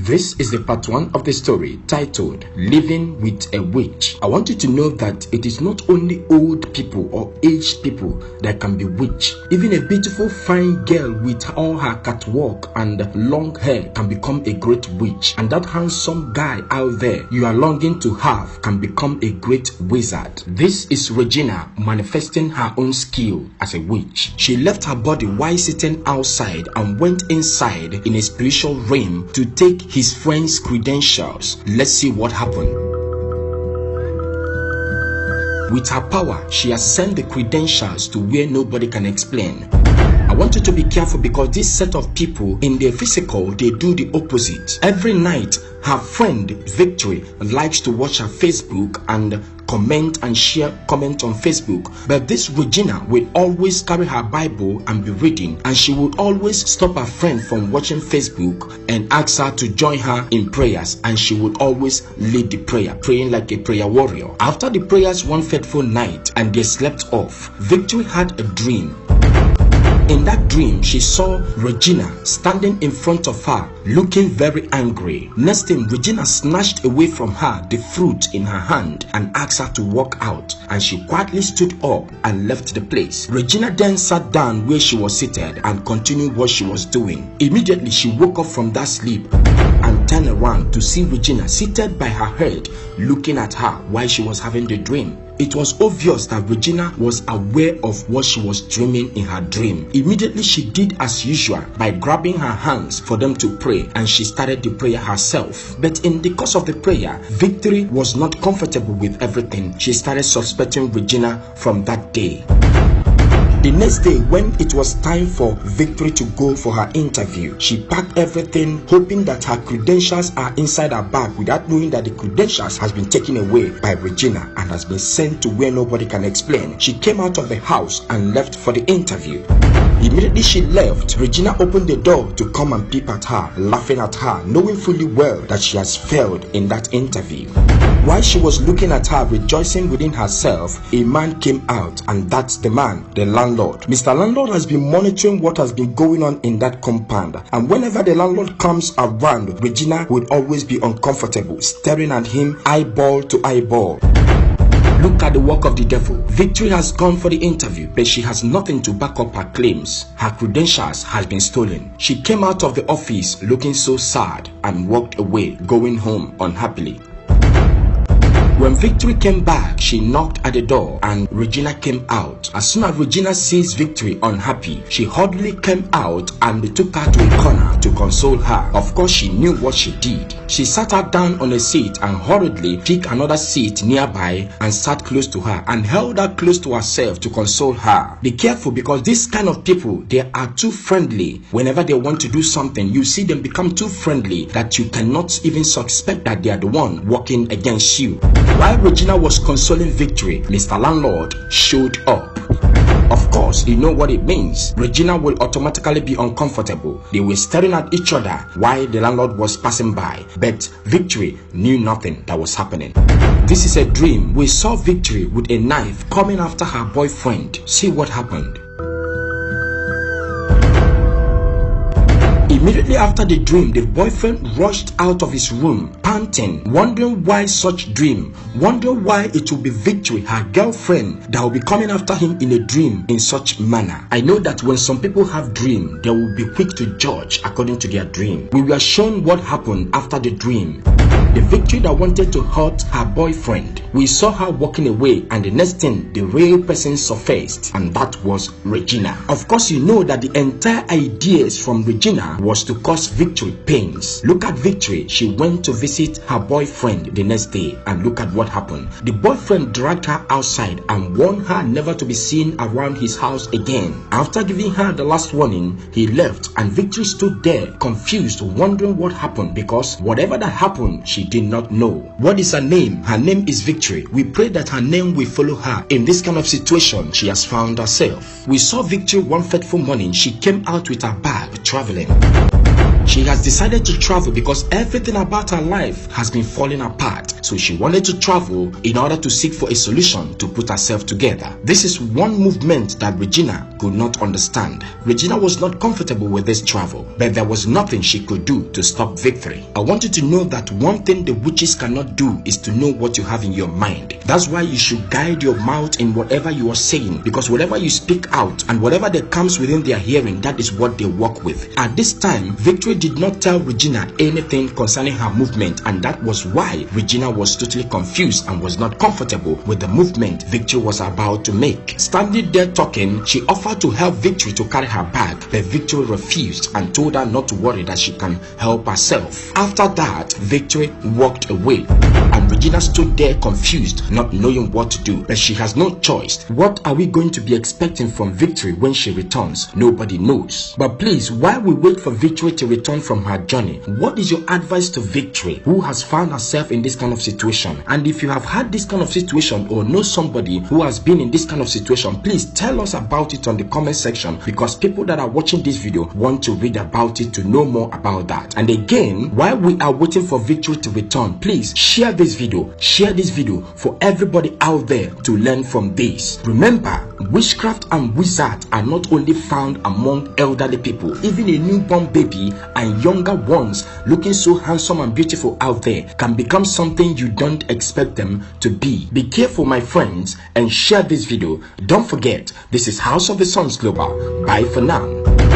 This is the part 1 of the story titled Living with a Witch. I want you to know that it is not only old people or aged people that can be witched. Even a beautiful fine girl with all her catwalk and long hair can become a great witch. And that handsome guy out there you are longing to have can become a great wizard. This is Regina manifesting her own skill as a witch. She left her body while sitting outside and went inside in a spiritual realm to take his friend's credentials. Let's see what happened. With her power, she has sent the credentials to where nobody can explain. I want you to be careful because this set of people in their physical, they do the opposite. Every night, her friend Victory likes to watch her Facebook and comment and share comment on Facebook, but this Regina will always carry her Bible and be reading, and she will always stop her friend from watching Facebook and ask her to join her in prayers, and she will always lead the prayer, praying like a prayer warrior. After the prayers one fateful night and they slept off, Victory had a dream. In that dream, she saw Regina standing in front of her, looking very angry. Next thing, Regina snatched away from her the fruit in her hand and asked her to walk out, and she quietly stood up and left the place. Regina then sat down where she was seated and continued what she was doing. Immediately, she woke up from that sleep and turned around to see Regina seated by her head, looking at her while she was having the dream. It was obvious that Regina was aware of what she was dreaming in her dream. Immediately she did as usual by grabbing her hands for them to pray, and she started the prayer herself. But in the course of the prayer, Victory was not comfortable with everything. She started suspecting Regina from that day. The next day, when it was time for Victory to go for her interview, she packed everything, hoping that her credentials are inside her bag, without knowing that the credentials has been taken away by Regina and has been sent to where nobody can explain. She came out of the house and left for the interview. Immediately she left, Regina opened the door to come and peep at her, laughing at her, knowing fully well that she has failed in that interview. While she was looking at her, rejoicing within herself, a man came out, and that's the man, the landlord. Mr. Landlord has been monitoring what has been going on in that compound, and whenever the landlord comes around, Regina would always be uncomfortable, staring at him eyeball to eyeball. Look at the work of the devil. Victory has gone for the interview, but she has nothing to back up her claims. Her credentials has been stolen. She came out of the office looking so sad and walked away, going home unhappily. When Victory came back, she knocked at the door and Regina came out. As soon as Regina sees Victory unhappy, she hurriedly came out and took her to a corner to console her. Of course, she knew what she did. She sat her down on a seat and hurriedly picked another seat nearby and sat close to her and held her close to herself to console her. Be careful, because this kind of people, they are too friendly. Whenever they want to do something, you see them become too friendly that you cannot even suspect that they are the one working against you. While Regina was consoling Victory, Mr. Landlord showed up. Of course, you know what it means. Regina will automatically be uncomfortable. They were staring at each other while the landlord was passing by, but Victory knew nothing that was happening. This is a dream. We saw Victory with a knife coming after her boyfriend. See what happened. Immediately after the dream, the boyfriend rushed out of his room, panting, wondering why such dream, wondering why it will be Victory, her girlfriend, that will be coming after him in a dream in such manner. I know that when some people have dream, they will be quick to judge according to their dream. We were shown what happened after the dream. The Victory that wanted to hurt her boyfriend, we saw her walking away, and the next thing, the real person surfaced, and that was Regina. Of course, you know that the entire ideas from Regina was to cause Victory pains. Look at Victory. She went to visit her boyfriend the next day, and look at what happened. The boyfriend dragged her outside and warned her never to be seen around his house again. After giving her the last warning, he left, and Victory stood there confused, wondering what happened, because whatever that happened, she did not know. What is her name? Her name is Victory. We pray that her name will follow her in this kind of situation she has found herself. We saw Victory one fateful morning. She came out with her bag traveling. She has decided to travel because everything about her life has been falling apart. So she wanted to travel in order to seek for a solution to put herself together. This is one movement that Regina could not understand. Regina was not comfortable with this travel, but there was nothing she could do to stop Victory. I want you to know that one thing the witches cannot do is to know what you have in your mind. That's why you should guide your mouth in whatever you are saying, because whatever you speak out and whatever that comes within their hearing, that is what they work with. At this time, Victory did not tell Regina anything concerning her movement, and that was why Regina was totally confused and was not comfortable with the movement Victory was about to make. Standing there talking, she offered to help Victory to carry her bag, but Victory refused and told her not to worry, that she can help herself. After that, Victory walked away, and Regina stood there confused, not knowing what to do, but she has no choice. What are we going to be expecting from Victory when she returns? Nobody knows. But please, while we wait for Victory to return from her journey, what is your advice to Victory, who has found herself in this kind of situation? And if you have had this kind of situation or know somebody who has been in this kind of situation, please tell us about it on the comment section, because people that are watching this video want to read about it, to know more about that. And again, while we are waiting for Victory to return, please share this video for everybody out there to learn from this. Remember, witchcraft and wizards are not only found among elderly people. Even a newborn baby and younger ones looking so handsome and beautiful out there can become something you don't expect them to be. Be careful, my friends, and share this video. Don't forget, this is House of the Suns Global. Bye for now.